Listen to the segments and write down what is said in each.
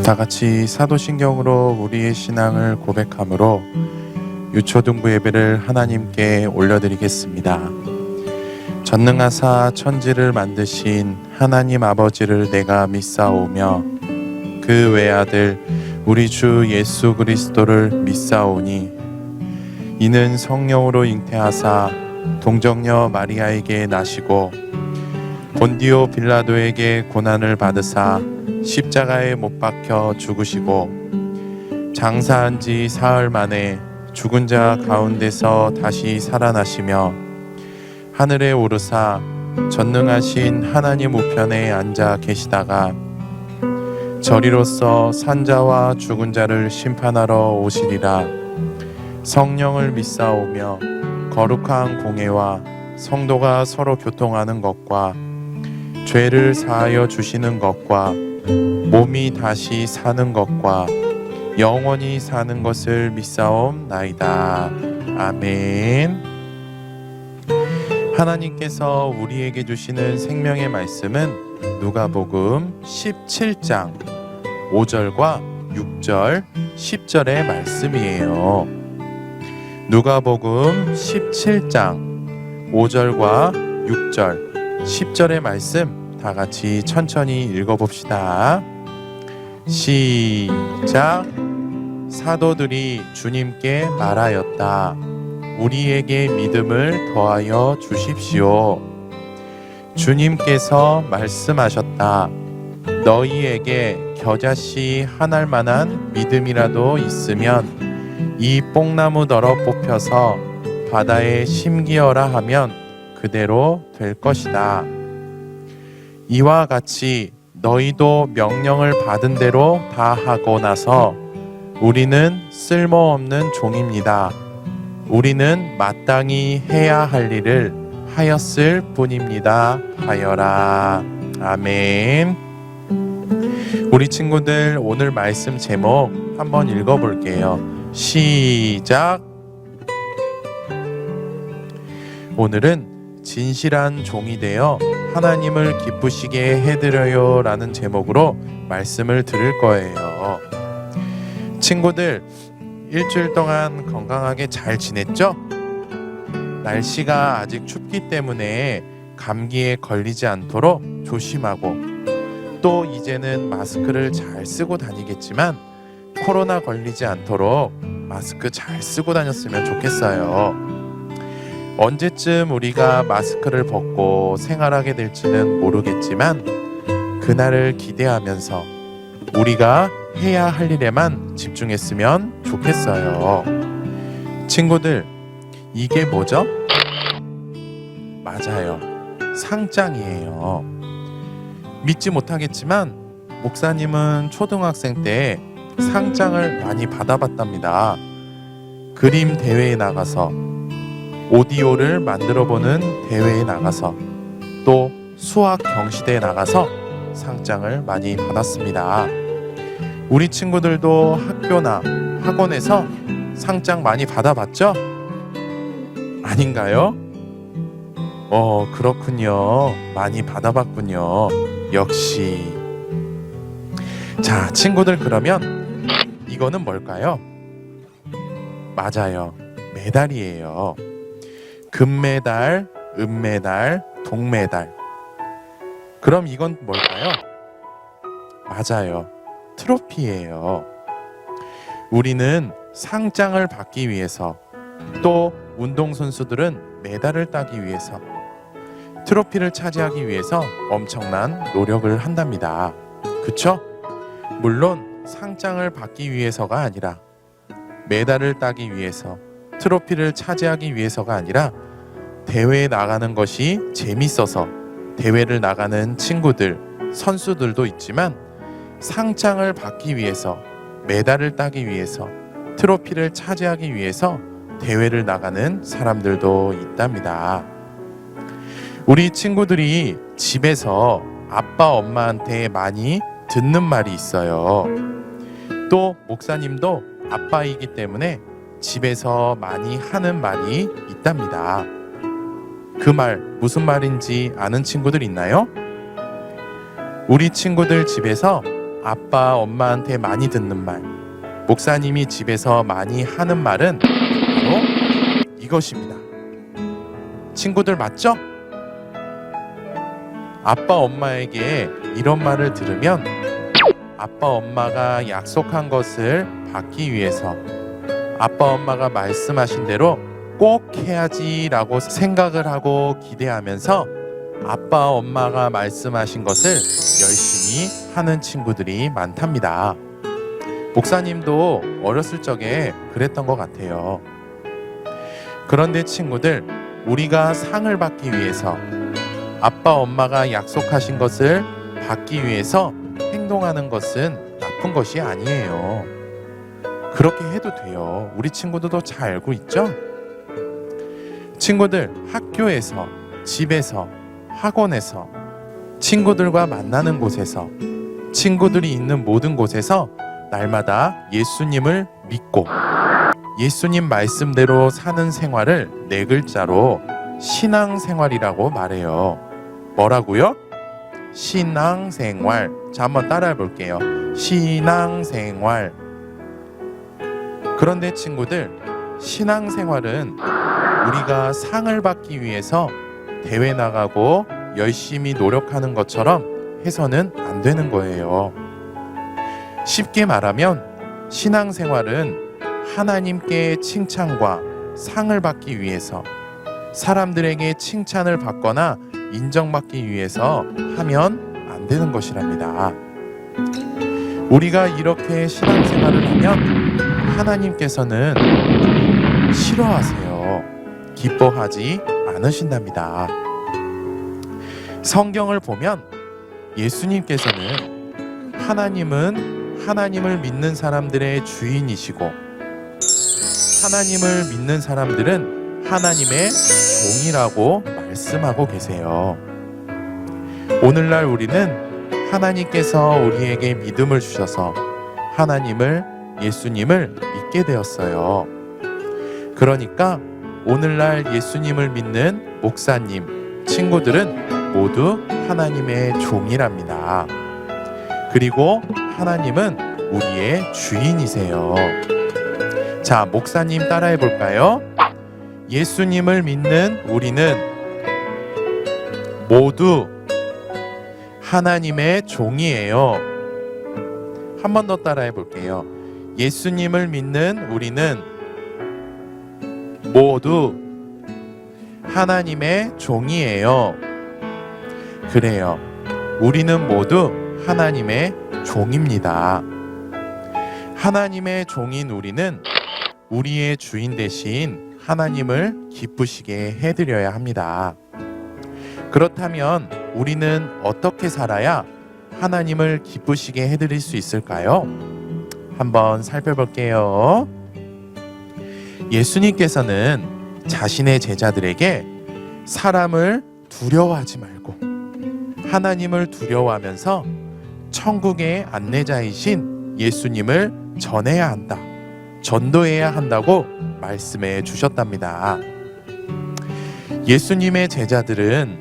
다 같이 사도신경으로 우리의 신앙을 고백함으로 유초등부 예배를 하나님께 올려드리겠습니다. 전능하사 천지를 만드신 하나님 아버지를 내가 믿사오며 그 외아들 우리 주 예수 그리스도를 믿사오니 이는 성령으로 잉태하사 동정녀 마리아에게 나시고 본디오 빌라도에게 고난을 받으사 십자가에 못 박혀 죽으시고 장사한 지 사흘 만에 죽은 자 가운데서 다시 살아나시며 하늘에 오르사 전능하신 하나님 우편에 앉아 계시다가 저리로서 산자와 죽은 자를 심판하러 오시리라. 성령을 믿사오며 거룩한 공회와 성도가 서로 교통하는 것과 죄를 사하여 주시는 것과 몸이 다시 사는 것과 영원히 사는 것을 믿사옵나이다. 아멘. 하나님께서 우리에게 주시는 생명의 말씀은 누가복음 17장 5절과 6절 10절의 말씀이에요. 누가복음 17장 5절과 6절 10절의 말씀 다 같이 천천히 읽어봅시다. 시작. 사도들이 주님께 말하였다. 우리에게 믿음을 더하여 주십시오. 주님께서 말씀하셨다. 너희에게 겨자씨 하나일 만한 믿음이라도 있으면 이 뽕나무더러 뽑혀서 바다에 심기어라 하면 그대로 될 것이다. 이와 같이 너희도 명령을 받은 대로 다 하고 나서 우리는 쓸모없는 종입니다. 우리는 마땅히 해야 할 일을 하였을 뿐입니다. 하여라. 아멘. 우리 친구들 오늘 말씀 제목 한번 읽어볼게요. 시작. 오늘은 진실한 종이 되어 하나님을 기쁘시게 해드려요 라는 제목으로 말씀을 들을 거예요. 친구들 일주일 동안 건강하게 잘 지냈죠? 날씨가 아직 춥기 때문에 감기에 걸리지 않도록 조심하고 또 이제는 마스크를 잘 쓰고 다니겠지만 코로나 걸리지 않도록 마스크 잘 쓰고 다녔으면 좋겠어요. 언제쯤 우리가 마스크를 벗고 생활하게 될지는 모르겠지만 그날을 기대하면서 우리가 해야 할 일에만 집중했으면 좋겠어요. 친구들, 이게 뭐죠? 맞아요. 상장이에요. 믿지 못하겠지만 목사님은 초등학생 때 상장을 많이 받아봤답니다. 그림 대회에 나가서, 오디오를 만들어보는 대회에 나가서, 또 수학 경시대에 나가서 상장을 많이 받았습니다. 우리 친구들도 학교나 학원에서 상장 많이 받아봤죠? 아닌가요? 그렇군요. 많이 받아봤군요. 역시. 자, 친구들 그러면 이거는 뭘까요? 맞아요. 메달이에요. 금메달, 은메달, 동메달. 그럼 이건 뭘까요? 맞아요. 트로피예요. 우리는 상장을 받기 위해서 또 운동선수들은 메달을 따기 위해서 트로피를 차지하기 위해서 엄청난 노력을 한답니다. 그쵸? 물론 상장을 받기 위해서가 아니라 메달을 따기 위해서 트로피를 차지하기 위해서가 아니라 대회에 나가는 것이 재밌어서 대회를 나가는 친구들, 선수들도 있지만 상장을 받기 위해서, 메달을 따기 위해서, 트로피를 차지하기 위해서 대회를 나가는 사람들도 있답니다. 우리 친구들이 집에서 아빠, 엄마한테 많이 듣는 말이 있어요. 또 목사님도 아빠이기 때문에 집에서 많이 하는 말이 있답니다. 그 말 무슨 말인지 아는 친구들 있나요? 우리 친구들 집에서 아빠, 엄마한테 많이 듣는 말, 목사님이 집에서 많이 하는 말은 바로 이것입니다. 친구들 맞죠? 아빠, 엄마에게 이런 말을 들으면 아빠, 엄마가 약속한 것을 받기 위해서 아빠, 엄마가 말씀하신 대로 꼭 해야지라고 생각을 하고 기대하면서 아빠, 엄마가 말씀하신 것을 열심히 하는 친구들이 많답니다. 목사님도 어렸을 적에 그랬던 것 같아요. 그런데 친구들, 우리가 상을 받기 위해서 아빠, 엄마가 약속하신 것을 받기 위해서 행동하는 것은 나쁜 것이 아니에요. 그렇게 해도 돼요. 우리 친구들도 잘 알고 있죠? 친구들, 학교에서, 집에서, 학원에서, 친구들과 만나는 곳에서, 친구들이 있는 모든 곳에서 날마다 예수님을 믿고 예수님 말씀대로 사는 생활을 네 글자로 신앙생활이라고 말해요. 뭐라고요? 신앙생활. 자, 한번 따라해 볼게요. 신앙생활. 그런데 친구들, 신앙생활은 우리가 상을 받기 위해서 대회 나가고 열심히 노력하는 것처럼 해서는 안 되는 거예요. 쉽게 말하면 신앙생활은 하나님께 칭찬과 상을 받기 위해서, 사람들에게 칭찬을 받거나 인정받기 위해서 하면 안 되는 것이랍니다. 우리가 이렇게 신앙생활을 하면 하나님께서는 싫어하세요. 기뻐하지 않으신답니다. 성경을 보면 예수님께서는 하나님을 믿는 사람들의 주인이시고 하나님을 믿는 사람들은 하나님의 종이라고 말씀하고 계세요. 오늘날 우리는 하나님께서 우리에게 믿음을 주셔서 예수님을 믿게 되었어요. 그러니까 오늘날 예수님을 믿는 목사님, 친구들은 모두 하나님의 종이랍니다. 그리고 하나님은 우리의 주인이세요. 자, 목사님 따라해 볼까요? 예수님을 믿는 우리는 모두 하나님의 종이에요. 한 번 더 따라해 볼게요. 예수님을 믿는 우리는 모두 하나님의 종이에요. 그래요. 우리는 모두 하나님의 종입니다. 하나님의 종인 우리는 우리의 주인 대신 하나님을 기쁘시게 해드려야 합니다. 그렇다면 우리는 어떻게 살아야 하나님을 기쁘시게 해드릴 수 있을까요? 한번 살펴볼게요. 예수님께서는 자신의 제자들에게 사람을 두려워하지 말고 하나님을 두려워하면서 천국의 안내자이신 예수님을 전해야 한다, 전도해야 한다고 말씀해 주셨답니다. 예수님의 제자들은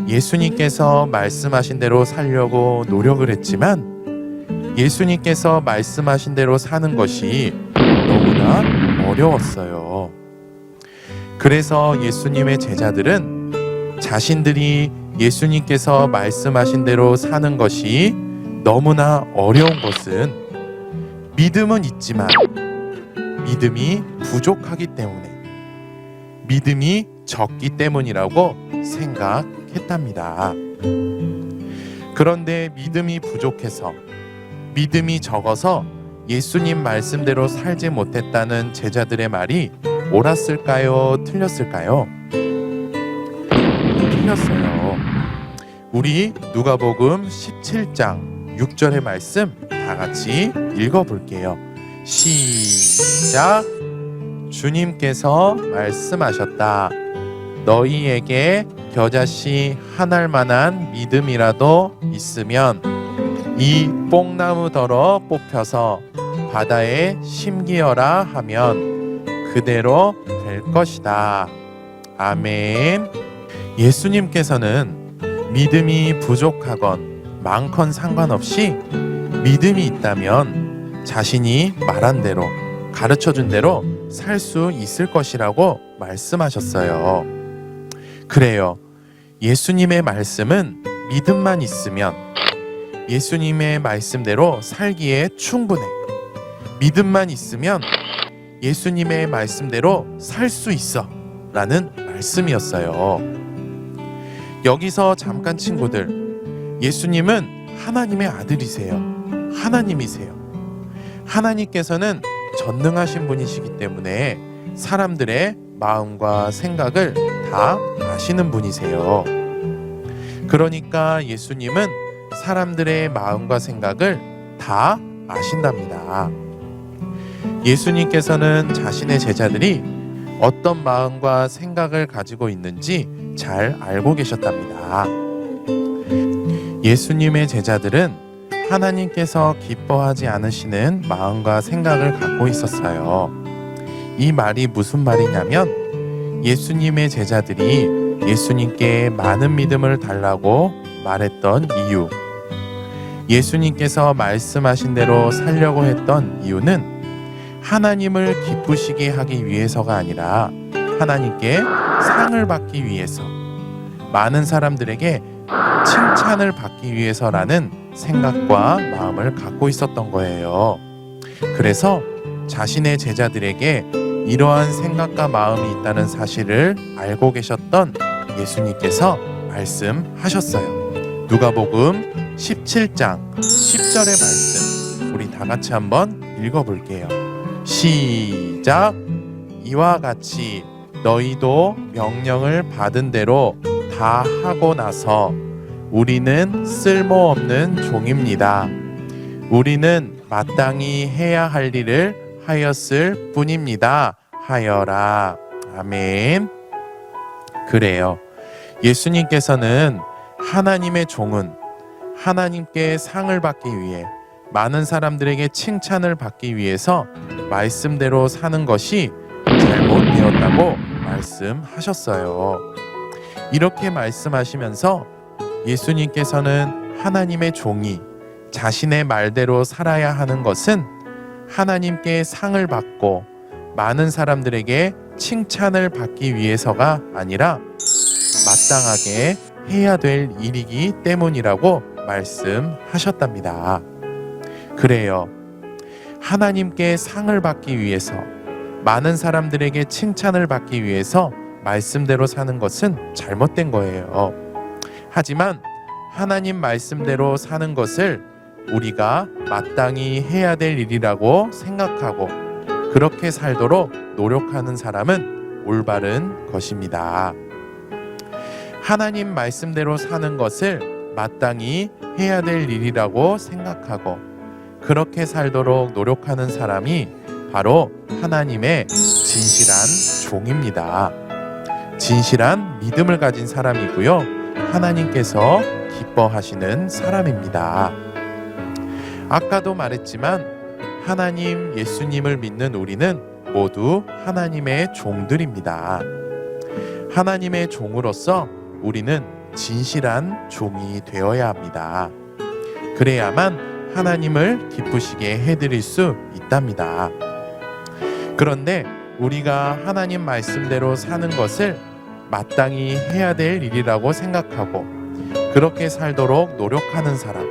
예수님께서 말씀하신 대로 살려고 노력을 했지만 예수님께서 말씀하신 대로 사는 것이 너무나 어려웠어요. 그래서 예수님의 제자들은 자신들이 예수님께서 말씀하신 대로 사는 것이 너무나 어려운 것은 믿음은 있지만 믿음이 부족하기 때문에, 믿음이 적기 때문이라고 생각했답니다. 그런데 믿음이 부족해서, 믿음이 적어서 예수님 말씀대로 살지 못했다는 제자들의 말이 옳았을까요? 틀렸을까요? 틀렸어요. 우리 누가복음 17장 6절의 말씀 다 같이 읽어볼게요. 시작. 주님께서 말씀하셨다. 너희에게 겨자씨 한 알만한 믿음이라도 있으면 이 뽕나무더러 뽑혀서 바다에 심기어라 하면 그대로 될 것이다. 아멘. 예수님께서는 믿음이 부족하건 많건 상관없이 믿음이 있다면 자신이 말한 대로, 가르쳐준 대로 살 수 있을 것이라고 말씀하셨어요. 그래요. 예수님의 말씀은 믿음만 있으면 예수님의 말씀대로 살기에 충분해. 믿음만 있으면 예수님의 말씀대로 살 수 있어 라는 말씀이었어요. 여기서 잠깐 친구들, 예수님은 하나님의 아들이세요. 하나님이세요. 하나님께서는 전능하신 분이시기 때문에 사람들의 마음과 생각을 다 아시는 분이세요. 그러니까 예수님은 사람들의 마음과 생각을 다 아신답니다. 예수님께서는 자신의 제자들이 어떤 마음과 생각을 가지고 있는지 잘 알고 계셨답니다. 예수님의 제자들은 하나님께서 기뻐하지 않으시는 마음과 생각을 갖고 있었어요. 이 말이 무슨 말이냐면 예수님의 제자들이 예수님께 많은 믿음을 달라고 말했던 이유, 예수님께서 말씀하신 대로 살려고 했던 이유는 하나님을 기쁘시게 하기 위해서가 아니라 하나님께 상을 받기 위해서, 많은 사람들에게 칭찬을 받기 위해서라는 생각과 마음을 갖고 있었던 거예요. 그래서 자신의 제자들에게 이러한 생각과 마음이 있다는 사실을 알고 계셨던 예수님께서 말씀하셨어요. 누가복음 17장 10절의 말씀, 우리 다 같이 한번 읽어볼게요. 시작. 이와 같이 너희도 명령을 받은 대로 다 하고 나서 우리는 쓸모없는 종입니다. 우리는 마땅히 해야 할 일을 하였을 뿐입니다. 하여라. 아멘. 그래요. 예수님께서는 하나님의 종은 하나님께 상을 받기 위해, 많은 사람들에게 칭찬을 받기 위해서 말씀대로 사는 것이 잘못되었다고 말씀하셨어요. 이렇게 말씀하시면서 예수님께서는 하나님의 종이 자신의 말대로 살아야 하는 것은 하나님께 상을 받고 많은 사람들에게 칭찬을 받기 위해서가 아니라 마땅하게 해야 될 일이기 때문이라고 말씀하셨답니다. 그래요. 하나님께 상을 받기 위해서, 많은 사람들에게 칭찬을 받기 위해서 말씀대로 사는 것은 잘못된 거예요. 하지만 하나님 말씀대로 사는 것을 우리가 마땅히 해야 될 일이라고 생각하고 그렇게 살도록 노력하는 사람은 올바른 것입니다. 하나님 말씀대로 사는 것을 마땅히 해야 될 일이라고 생각하고 그렇게 살도록 노력하는 사람이 바로 하나님의 진실한 종입니다. 진실한 믿음을 가진 사람이고요. 하나님께서 기뻐하시는 사람입니다. 아까도 말했지만 하나님 예수님을 믿는 우리는 모두 하나님의 종들입니다. 하나님의 종으로서 우리는 진실한 종이 되어야 합니다. 그래야만 하나님을 기쁘시게 해드릴 수 있답니다. 그런데 우리가 하나님 말씀대로 사는 것을 마땅히 해야 될 일이라고 생각하고 그렇게 살도록 노력하는 사람,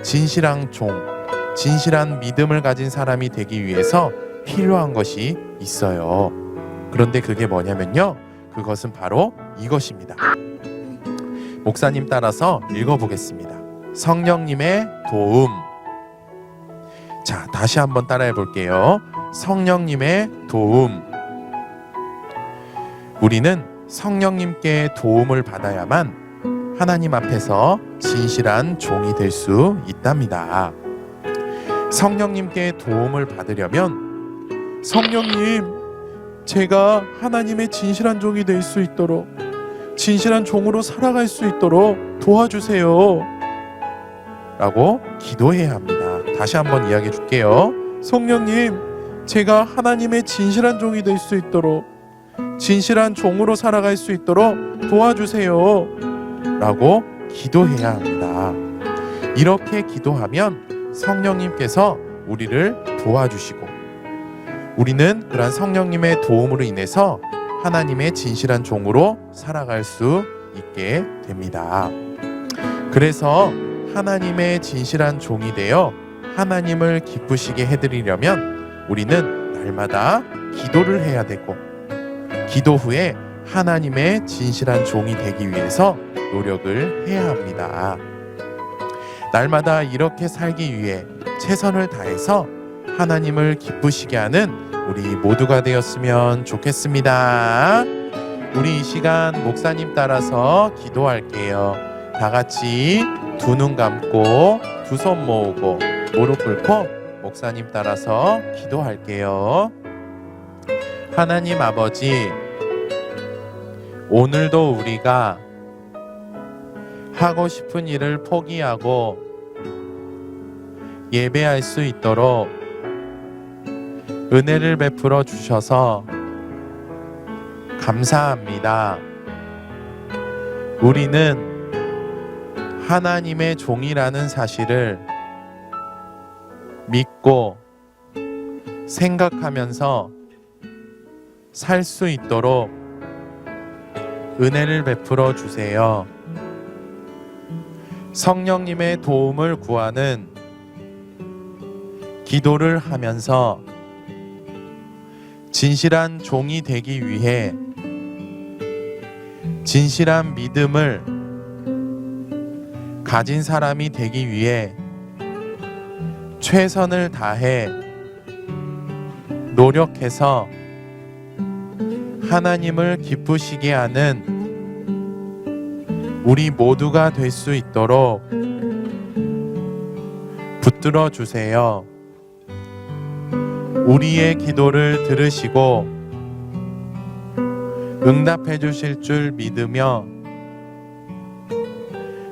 진실한 종, 진실한 믿음을 가진 사람이 되기 위해서 필요한 것이 있어요. 그런데 그게 뭐냐면요, 그것은 바로 이것입니다. 목사님 따라서 읽어보겠습니다. 성령님의 도움. 자, 다시 한번 따라해 볼게요. 성령님의 도움. 우리는 성령님께 도움을 받아야만 하나님 앞에서 진실한 종이 될 수 있답니다. 성령님께 도움을 받으려면 성령님, 제가 하나님의 진실한 종이 될 수 있도록, 진실한 종으로 살아갈 수 있도록 도와주세요 라고 기도해야 합니다. 다시 한번 이야기해 줄게요. 성령님, 제가 하나님의 진실한 종이 될 수 있도록, 진실한 종으로 살아갈 수 있도록 도와주세요 라고 기도해야 합니다. 이렇게 기도하면 성령님께서 우리를 도와주시고 우리는 그러한 성령님의 도움으로 인해서 하나님의 진실한 종으로 살아갈 수 있게 됩니다. 그래서 하나님의 진실한 종이 되어 하나님을 기쁘시게 해드리려면 우리는 날마다 기도를 해야 되고 기도 후에 하나님의 진실한 종이 되기 위해서 노력을 해야 합니다. 날마다 이렇게 살기 위해 최선을 다해서 하나님을 기쁘시게 하는 우리 모두가 되었으면 좋겠습니다. 우리 이 시간 목사님 따라서 기도할게요. 다 같이 두 눈 감고 두 손 모으고 무릎 꿇고 목사님 따라서 기도할게요. 하나님 아버지, 오늘도 우리가 하고 싶은 일을 포기하고 예배할 수 있도록 은혜를 베풀어 주셔서 감사합니다. 우리는 하나님의 종이라는 사실을 믿고 생각하면서 살 수 있도록 은혜를 베풀어 주세요. 성령님의 도움을 구하는 기도를 하면서 진실한 종이 되기 위해 진실한 믿음을 가진 사람이 되기 위해 최선을 다해 노력해서 하나님을 기쁘시게 하는 우리 모두가 될 수 있도록 붙들어 주세요. 우리의 기도를 들으시고 응답해 주실 줄 믿으며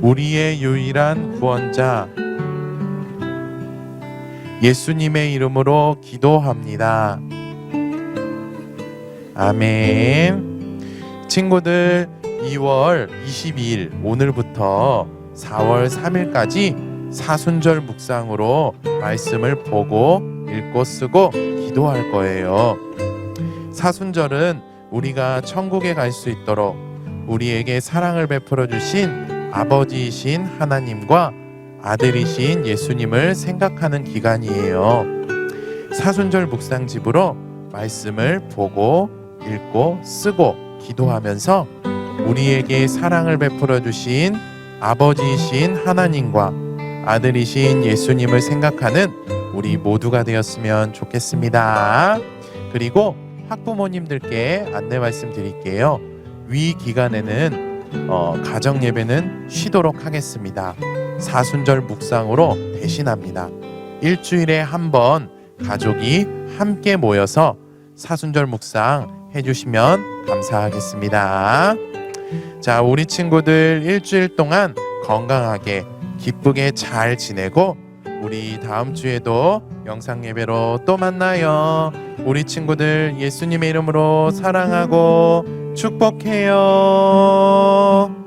우리의 유일한 구원자 예수님의 이름으로 기도합니다. 아멘. 친구들, 2월 22일 오늘부터 4월 3일까지 사순절 묵상으로 말씀을 보고 읽고 쓰고 기도할 거예요. 사순절은 우리가 천국에 갈 수 있도록 우리에게 사랑을 베풀어 주신 아버지이신 하나님과 아들이신 예수님을 생각하는 기간이에요. 사순절 묵상집으로 말씀을 보고 읽고 쓰고 기도하면서 우리에게 사랑을 베풀어 주신 아버지이신 하나님과 아들이신 예수님을 생각하는 우리 모두가 되었으면 좋겠습니다. 그리고 학부모님들께 안내 말씀드릴게요. 위 기간에는 가정 예배는 쉬도록 하겠습니다. 사순절 묵상으로 대신합니다. 일주일에 한 번 가족이 함께 모여서 사순절 묵상 해주시면 감사하겠습니다. 자, 우리 친구들 일주일 동안 건강하게 기쁘게 잘 지내고 우리 다음 주에도 영상 예배로 또 만나요. 우리 친구들 예수님의 이름으로 사랑하고 축복해요.